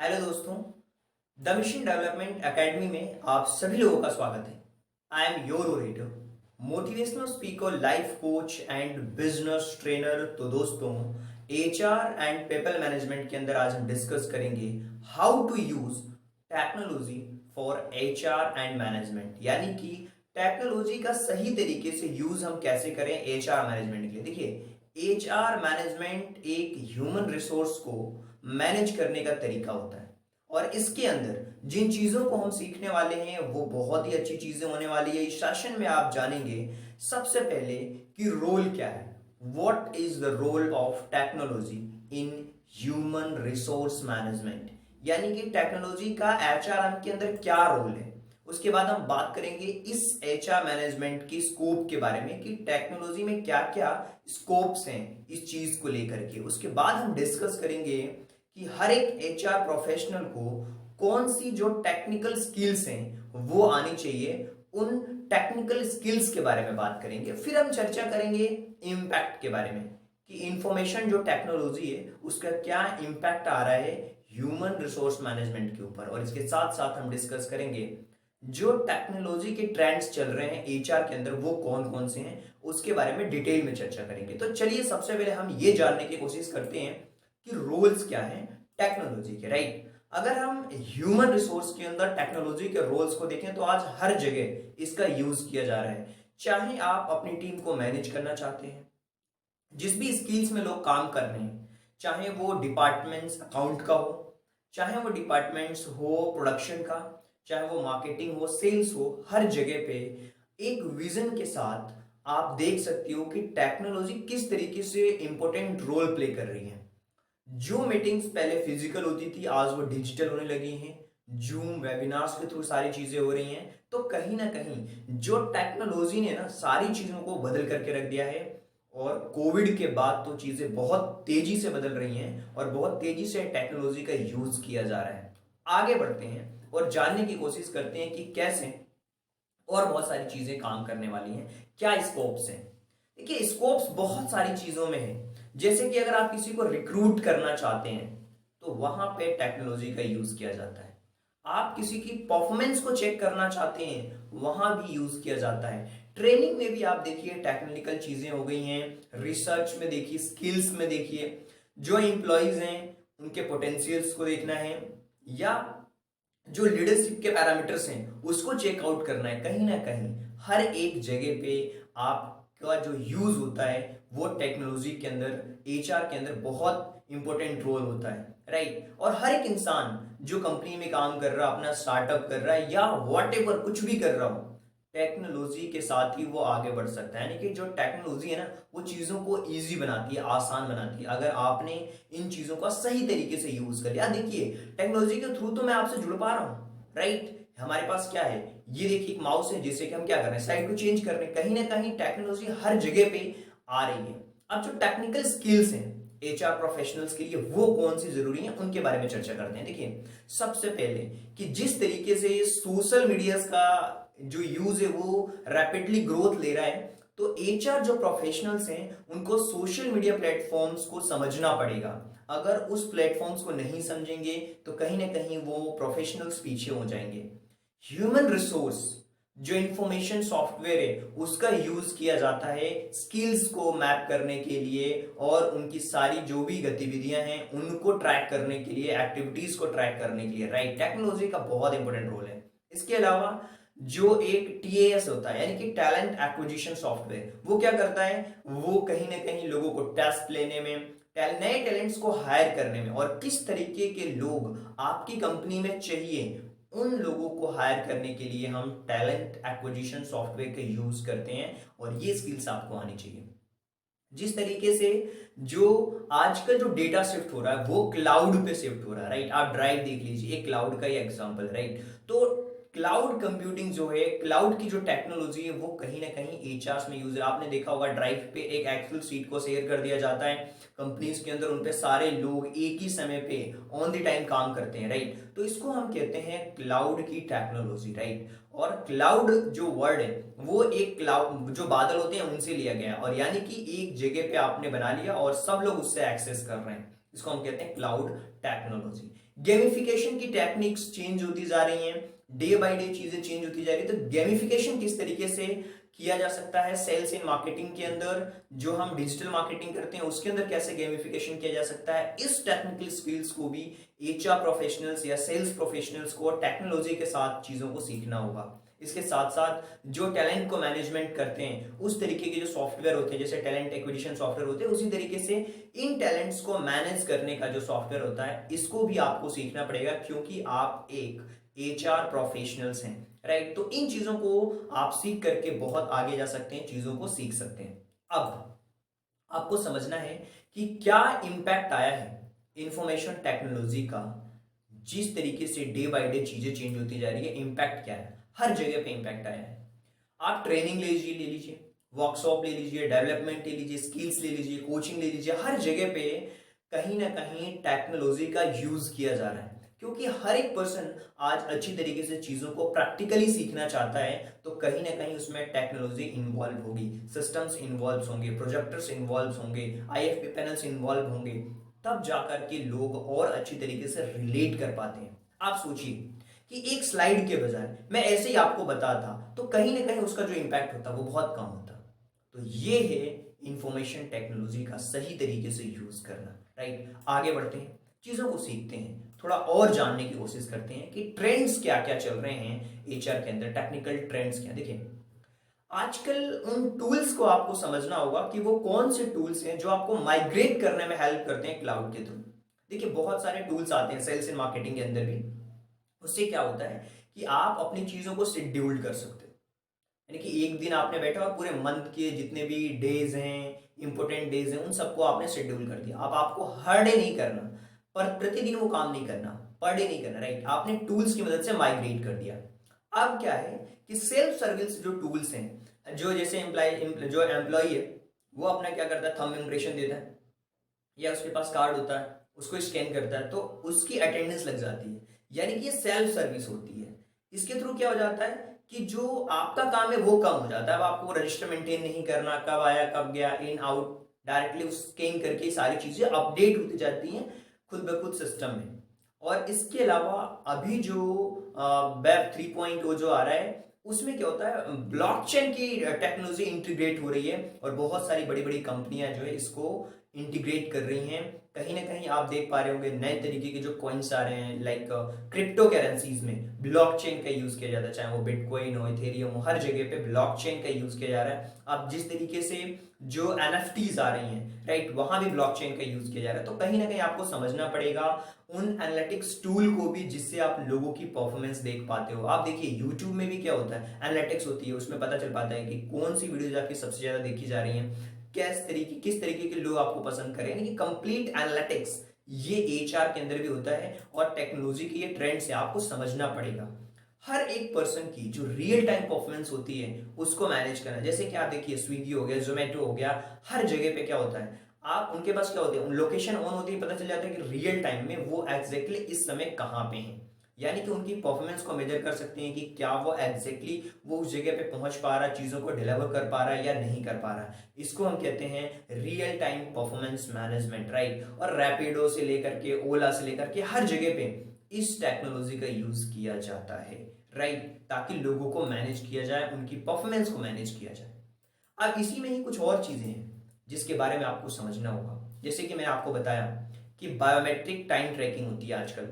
Hello दोस्तों, the mission development academy में आप सभी लोगों का स्वागत है। I am your orator, motivational speaker, life coach and business trainer. तो दोस्तों, एचआर एंड पीपल मैनेजमेंट के अंदर आज हम डिस्कस करेंगे how to use technology for HR and management, यानी कि टेक्नोलॉजी का सही तरीके से यूज हम कैसे करें एचआर मैनेजमेंट के लिए। देखिए, एचआर मैनेजमेंट एक ह्यूमन रिसोर्स को मैनेज करने का तरीका होता है और इसके अंदर जिन चीजों को हम सीखने वाले हैं वो बहुत ही अच्छी चीजें होने वाली है। इस सेशन में आप जानेंगे सबसे पहले कि रोल क्या है, what is the role of technology in human resource management, यानी कि टेक्नोलॉजी का एचआरएम के अंदर क्या रोल है। उसके बाद हम बात करेंगे इस एचआर मैनेजमेंट की स्कोप के बारे में कि टेक्नोलॉजी में क्या क्या स्कोप्स हैं इस चीज को लेकर के। उसके बाद हम डिस्कस करेंगे कि हर एक एचआर प्रोफेशनल को कौन सी जो टेक्निकल स्किल्स हैं वो आनी चाहिए, उन टेक्निकल स्किल्स के बारे में बात करेंगे। फिर हम चर्चा करेंगे इम्पैक्ट के बारे में कि इंफॉर्मेशन जो टेक्नोलॉजी है उसका क्या इम्पैक्ट आ रहा है ह्यूमन रिसोर्स मैनेजमेंट के ऊपर। और इसके साथ साथ हम डिस्कस करेंगे जो टेक्नोलॉजी के ट्रेंड्स चल रहे हैं एचआर के अंदर वो कौन कौन से हैं, उसके बारे में डिटेल में चर्चा करेंगे। तो चलिए सबसे पहले हम ये जानने की कोशिश करते हैं कि रोल्स क्या हैं टेक्नोलॉजी के, राइट। अगर हम ह्यूमन रिसोर्स के अंदर टेक्नोलॉजी के रोल्स को देखें तो आज हर जगह इसका यूज किया जा रहा है। चाहे आप अपनी टीम को मैनेज करना चाहते हैं, जिस भी स्किल्स में लोग काम कर रहे हैं, चाहे वो डिपार्टमेंट्स अकाउंट का हो, चाहे वो डिपार्टमेंट्स हो प्रोडक्शन का, चाहे वो मार्केटिंग हो, सेल्स हो, हर जगह पे एक विजन के साथ आप देख सकते हो कि टेक्नोलॉजी किस तरीके से इंपॉर्टेंट रोल प्ले कर रही है। जो मीटिंग्स पहले फिजिकल होती थी आज वो डिजिटल होने लगी हैं, जूम वेबिनार्स के थ्रू सारी चीजें हो रही हैं। तो कहीं ना कहीं जो टेक्नोलॉजी ने ना सारी चीजों को बदल करके रख दिया है और कोविड के बाद तो चीजें बहुत तेजी से बदल रही हैं और बहुत तेजी से टेक्नोलॉजी का यूज किया जा रहा है। आगे बढ़ते हैं और जानने की कोशिश करते हैं कि कैसे और बहुत सारी चीजें काम करने वाली हैं, क्या स्कोप्स हैं। देखिए, स्कोप्स बहुत सारी चीजों में है। जैसे कि अगर आप किसी को रिक्रूट करना चाहते हैं तो वहां पे टेक्नोलॉजी का यूज किया जाता है। आप किसी की परफॉर्मेंस को चेक करना चाहते हैं वहां भी यूज किया जाता है। ट्रेनिंग में भी आप देखिए टेक्निकल चीजें हो गई हैं, रिसर्च में देखिए, स्किल्स में देखिए, जो एम्प्लॉयज हैं उनके पोटेंशियल्स को देखना है या जो लीडरशिप के पैरामीटर्स हैं उसको चेकआउट करना है। कहीं ना कहीं हर एक जगह पे आपका जो यूज होता है वो टेक्नोलॉजी के अंदर, एचआर के अंदर बहुत इंपॉर्टेंट रोल होता है, राइट। और हर एक इंसान जो कंपनी में काम कर रहा है, अपना स्टार्टअप कर रहा है या व्हाटएवर कुछ भी कर रहा हो, टेक्नोलॉजी के साथ ही वो आगे बढ़ सकता है। यानी कि जो टेक्नोलॉजी है ना वो चीजों को इजी बनाती है, आसान बनाती है, अगर आपने इन चीजों का सही तरीके से यूज कर लिया। देखिए, टेक्नोलॉजी के थ्रू तो मैं आपसे जुड़ पा रहा हूं, राइट। हमारे पास क्या है, ये देखिए एक माउस है जिससे कि हम क्या कर रहे हैं, स्लाइड को चेंज कर रहे हैं। कहीं ना कहीं टेक्नोलॉजी हर जगह पे आ रही है। अब जो टेक्निकल स्किल्स हैं एचआर प्रोफेशनल्स के लिए वो कौन सी जरूरी है उनके बारे में चर्चा करते हैं। देखिए, सबसे पहले कि जिस तरीके से सोशल मीडिया का जो यूज है वो रैपिडली ग्रोथ ले रहा है, तो एचआर जो प्रोफेशनल्स हैं उनको सोशल मीडिया प्लेटफॉर्म्स को समझना पड़ेगा। अगर उस प्लेटफॉर्म्स को नहीं समझेंगे तो कहीं ना कहीं वो प्रोफेशनल्स पीछे हो जाएंगे। ह्यूमन रिसोर्स जो इंफॉर्मेशन सॉफ्टवेयर है उसका यूज किया जाता है स्किल्स को मैप करने के लिए और उनकी सारी जो भी गतिविधियां हैं उनको ट्रैक करने के लिए, एक्टिविटीज को ट्रैक करने के लिए, राइट। टेक्नोलॉजी का बहुत इंपॉर्टेंट रोल है। इसके अलावा जो एक टीएएस होता है यानी कि टैलेंट एक्विजिशन सॉफ्टवेयर, वो क्या करता है, वो कहीं ना कहीं लोगों को टेस्ट लेने में, नए टैलेंट्स को हायर करने में और किस तरीके के लोग आपकी कंपनी में चाहिए उन लोगों को हायर करने के लिए हम टैलेंट एक्विजिशन सॉफ्टवेयर का यूज करते हैं। और ये स्किल्स आपको आनी चाहिए। जिस तरीके से जो आजकल जो डेटा शिफ्ट हो रहा है वो क्लाउड पे शिफ्ट हो रहा है, राइट। आप ड्राइव देख लीजिए, एक क्लाउड का ही एग्जांपल, राइट। तो क्लाउड कंप्यूटिंग जो है, क्लाउड की जो टेक्नोलॉजी है वो कहीं ना कहीं एचआर में यूज है। आपने देखा होगा ड्राइव पे एक एक्सेल शीट को शेयर कर दिया जाता है कंपनीज के अंदर, उनपे सारे लोग एक ही समय पे ऑन द टाइम काम करते हैं, राइट। तो इसको हम कहते हैं क्लाउड की टेक्नोलॉजी, राइट। और क्लाउड जो वर्ड है वो एक क्लाउड जो बादल होते हैं उनसे लिया गया और यानी कि एक जगह पे आपने बना लिया और सब लोग उससे एक्सेस कर रहे हैं। इसको हम कहते हैं क्लाउड टेक्नोलॉजी। गेमिफिकेशन की टेक्निक्स चेंज होती जा रही हैं, डे बाय डे चीजें चेंज होती जा रही है। तो गेमिफिकेशन किस तरीके से किया जा सकता है सेल्स इन मार्केटिंग के अंदर, जो हम डिजिटल मार्केटिंग करते हैं उसके अंदर कैसे गेमिफिकेशन किया जा सकता है, इस टेक्निकल स्किल्स को भी एचआर प्रोफेशनल्स या सेल्स प्रोफेशनल्स को टेक्नोलॉजी के साथ चीजों को सीखना होगा। इसके साथ साथ जो टैलेंट को मैनेजमेंट करते हैं उस तरीके के जो सॉफ्टवेयर होते हैं, जैसे टैलेंट एक्विजिशन सॉफ्टवेयर होते हैं, उसी तरीके से इन टैलेंट्स को मैनेज करने का जो सॉफ्टवेयर होता है इसको भी आपको सीखना पड़ेगा, क्योंकि आप एक एचआर प्रोफेशनल्स हैं, राइट। तो इन चीजों को आप सीख करके बहुत आगे जा सकते हैं, चीजों को सीख सकते हैं। अब आपको समझना है कि क्या इंपैक्ट आया है इंफॉर्मेशन टेक्नोलॉजी का, जिस तरीके से डे बाय डे चीजें चेंज होती जा रही है, इंपैक्ट क्या है। हर जगह पे इंपैक्ट आया है। आप ट्रेनिंग ले लीजिए, वर्कशॉप ले लीजिए, डेवलपमेंट ले लीजिए, स्किल्स ले लीजिए, कोचिंग ले लीजिए, हर जगह पे कहीं ना कहीं टेक्नोलॉजी का यूज किया जा रहा है, क्योंकि हर एक पर्सन आज अच्छी तरीके से चीजों को प्रैक्टिकली सीखना चाहता है। तो कहीं ना कहीं उसमें टेक्नोलॉजी इन्वॉल्व होगी, सिस्टम्स इन्वॉल्व होंगे, प्रोजेक्टर्स इन्वॉल्व होंगे, आईएफपी पैनल्स इन्वॉल्व होंगे, तब जाकर के लोग और अच्छी तरीके से रिलेट कर पाते हैं। आप सोचिए कि एक स्लाइड के बजाय मैं ऐसे ही आपको बताता तो कहीं ना कहीं उसका जो इंपैक्ट होता वो बहुत कम होता। तो ये है इंफॉर्मेशन टेक्नोलॉजी का सही तरीके से यूज करना, राइट। आगे बढ़ते हैं, चीजों को सीखते हैं, थोड़ा और जानने की कोशिश करते हैं कि ट्रेंड्स क्या क्या चल रहे हैं एचआर के अंदर, टेक्निकल ट्रेंड्स क्या। देखिए आजकल उन टूल्स को आपको समझना होगा कि वो कौन से टूल्स हैं जो आपको माइग्रेट करने में हेल्प करते हैं क्लाउड के थ्रू। देखिए बहुत सारे टूल्स आते हैं सेल्स इन मार्केटिंग के अंदर भी। उससे क्या होता है कि आप अपनी चीजों को शेड्यूल कर सकते हो, यानी कि एक दिन आपने बैठा और पूरे मंथ के जितने भी डेज हैं, इंपोर्टेंट डेज हैं, उन सबको आपने शेड्यूल कर दिया। अब आपको हर डे नहीं करना, पर प्रतिदिन वो काम नहीं करना, पर डे नहीं करना, राइट। आपने टूल्स की मदद से माइग्रेट कर दिया। अब क्या है कि सेल्फ सर्विस जो टूल्स हैं, जो जैसे जो एम्प्लॉय है वो अपना क्या करता है, थंब इम्प्रेशन देता है या उसके पास कार्ड होता है, उसको स्कैन करता है तो उसकी अटेंडेंस लग जाती है, यानी कि ये सेल्फ सर्विस होती है। इसके थ्रू क्या हो जाता है कि जो आपका काम है वो कम हो जाता है। अब आपको रजिस्टर मेंटेन नहीं करना, कब आया कब गया, इन आउट, डायरेक्टली स्कैन करके सारी चीजें अपडेट होती जाती हैं खुद ब खुद सिस्टम में। और इसके अलावा अभी जो वेब 3.0 जो आ रहा है उसमें क्या होता है, ब्लॉकचेन की टेक्नोलॉजी इंटीग्रेट हो रही है और बहुत सारी बड़ी बड़ी कंपनियां जो है इसको इंटीग्रेट कर रही हैं। कहीं ना कहीं आप देख पा रहे होंगे नए तरीके के जो कॉइन्स आ रहे हैं, लाइक क्रिप्टो करेंसीज में ब्लॉकचेन का यूज किया जाता है, चाहे वो बिटकॉइन हो, इथेरियम हो, हर जगह पे ब्लॉकचेन का यूज किया जा रहा है। अब जिस तरीके से जो एनएफटीज आ रही हैं, राइट, वहां भी ब्लॉकचेन का यूज किया जा रहा है। तो कहीं ना कहीं आपको समझना पड़ेगा उन एनालिटिक्स टूल को भी जिससे आप लोगों की परफॉर्मेंस देख पाते हो। आप देखिए यूट्यूब में भी क्या होता है, एनालिटिक्स होती है, उसमें पता चल पाता है कि कौन सी वीडियोज आपकी सबसे ज्यादा देखी जा रही है, किस तरीके के लोग आपको पसंद करें, यानी कि कंप्लीट एनालिटिक्स ये एचआर के अंदर भी होता है। और टेक्नोलॉजी की ये ट्रेंड से आपको समझना पड़ेगा हर एक पर्सन की जो रियल टाइम परफॉर्मेंस होती है उसको मैनेज करना। जैसे कि आप देखिए स्विगी हो गया, जोमेटो हो गया, हर जगह पे क्या होता है, आप उनके पास क्या होते हैं, लोकेशन ऑन होती है, पता चल जाता है कि रियल टाइम में वो एग्जैक्टली इस समय कहाँ पे हैं, यानी कि उनकी परफॉर्मेंस को मेजर कर सकते हैं कि क्या वो एग्जैक्टली वो उस जगह पे पहुंच पा रहा है, चीजों को डिलीवर कर पा रहा है या नहीं कर पा रहा है। इसको हम कहते हैं real time performance management, right. और रैपिडो से लेकर के, ओला से लेकर के, हर जगह पे इस टेक्नोलॉजी का यूज किया जाता है, राइट, ताकि लोगों को मैनेज किया जाए, उनकी परफॉर्मेंस को मैनेज किया जाए। अब इसी में ही कुछ और चीजें हैं जिसके बारे में आपको समझना होगा। जैसे कि मैंने आपको बताया कि बायोमेट्रिक टाइम ट्रैकिंग होती है आजकल।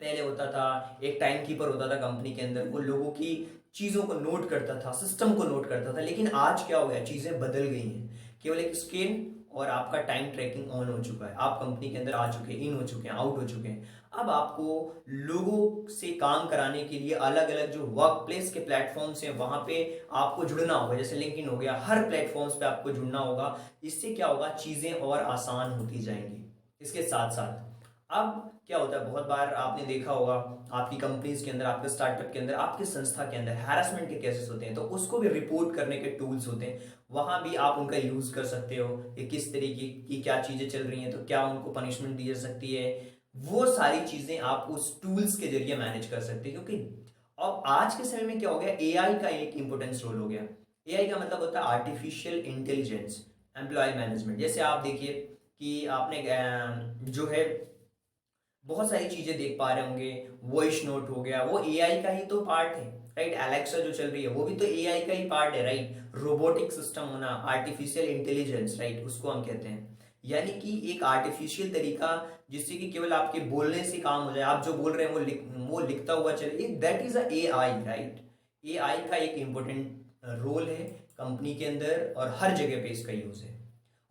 पहले होता था एक टाइम कीपर होता था कंपनी के अंदर, वो लोगों की चीजों को नोट करता था, सिस्टम को नोट करता था। लेकिन आज क्या हो गया, चीजें बदल गई हैं, केवल एक स्क्रीन और आपका टाइम ट्रैकिंग ऑन हो चुका है, आप कंपनी के अंदर आ चुके हैं, इन हो चुके हैं, आउट हो चुके हैं। अब आपको लोगों से काम कराने के लिए अलग अलग जो वर्क प्लेस के प्लेटफॉर्म्स हैं वहां पे आपको जुड़ना होगा, जैसे लिंक्डइन हो गया, हर प्लेटफॉर्म्स पे आपको जुड़ना होगा। इससे क्या होगा, चीजें और आसान होती जाएंगी। इसके साथ साथ अब क्या होता है, बहुत बार आपने देखा होगा आपकी कंपनीज के अंदर, आपके स्टार्टअप के अंदर, आपकी संस्था के अंदर हैरेसमेंट के केसेस होते हैं, तो उसको भी रिपोर्ट करने के टूल्स होते हैं, वहां भी आप उनका यूज कर सकते हो कि किस तरीके की क्या चीजें चल रही हैं, तो क्या उनको पनिशमेंट दी जा सकती है। वो सारी चीजें आप उस टूल्स के जरिए मैनेज कर सकते हैं, क्योंकि अब आज के समय में क्या हो गया, एआई का एक इंपॉर्टेंस रोल हो गया। एआई का मतलब होता है आर्टिफिशियल इंटेलिजेंस एम्प्लॉय मैनेजमेंट। जैसे आप देखिए कि आपने जो है बहुत सारी चीजें देख पा रहे होंगे। वॉइस नोट हो गया, वो एआई का ही तो पार्ट है, राइट। एलेक्सा जो चल रही है वो भी तो एआई का ही पार्ट है, राइट। रोबोटिक सिस्टम होना, आर्टिफिशियल इंटेलिजेंस, राइट, उसको हम कहते हैं। यानी कि एक आर्टिफिशियल तरीका जिससे कि केवल आपके बोलने से काम हो जाए, आप जो बोल रहे हैं वो लिखता हुआ चले, that is a AI, right. AI का एक इम्पोर्टेंट रोल है कंपनी के अंदर और हर जगह पे इसका यूज है।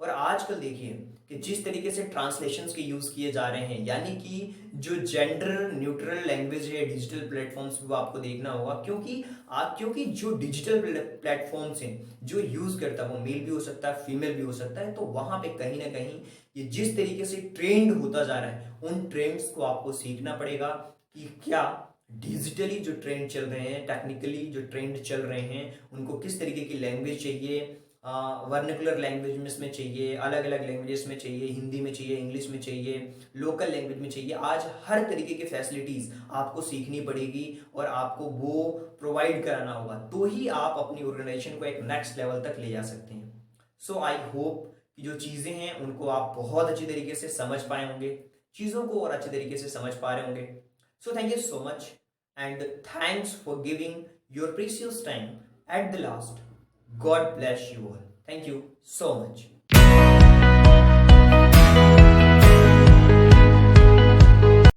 और आजकल देखिए कि जिस तरीके से ट्रांसलेशंस के यूज किए जा रहे हैं, यानी कि जो जेंडर न्यूट्रल लैंग्वेज है डिजिटल प्लेटफॉर्म्स पे, वो आपको देखना होगा। क्योंकि जो डिजिटल प्लेटफॉर्म्स हैं, जो यूज करता है वो मेल भी हो सकता है, फीमेल भी हो सकता है, तो वहां पे कहीं ना कहीं ये जिस तरीके से ट्रेंड होता जा रहा है, उन ट्रेंड्स को आपको सीखना पड़ेगा कि क्या डिजिटली जो ट्रेंड चल रहे हैं, टेक्निकली जो ट्रेंड चल रहे हैं, उनको किस तरीके की लैंग्वेज चाहिए। वर्निकुलर लैंग्वेज में चाहिए, अलग अलग लैंग्वेजेस में चाहिए, हिंदी में चाहिए, इंग्लिश में चाहिए, लोकल लैंग्वेज में चाहिए। आज हर तरीके की फैसिलिटीज आपको सीखनी पड़ेगी और आपको वो प्रोवाइड कराना होगा, तो ही आप अपनी ऑर्गेनाइजेशन को एक नेक्स्ट लेवल तक ले जा सकते हैं। सो आई होप कि जो चीज़ें हैं उनको आप बहुत अच्छी तरीके से समझ पाए होंगे, चीज़ों को और अच्छे तरीके से समझ पा रहे होंगे। So thank you so much and thanks for giving your precious time at the last. God bless you all. Thank you so much.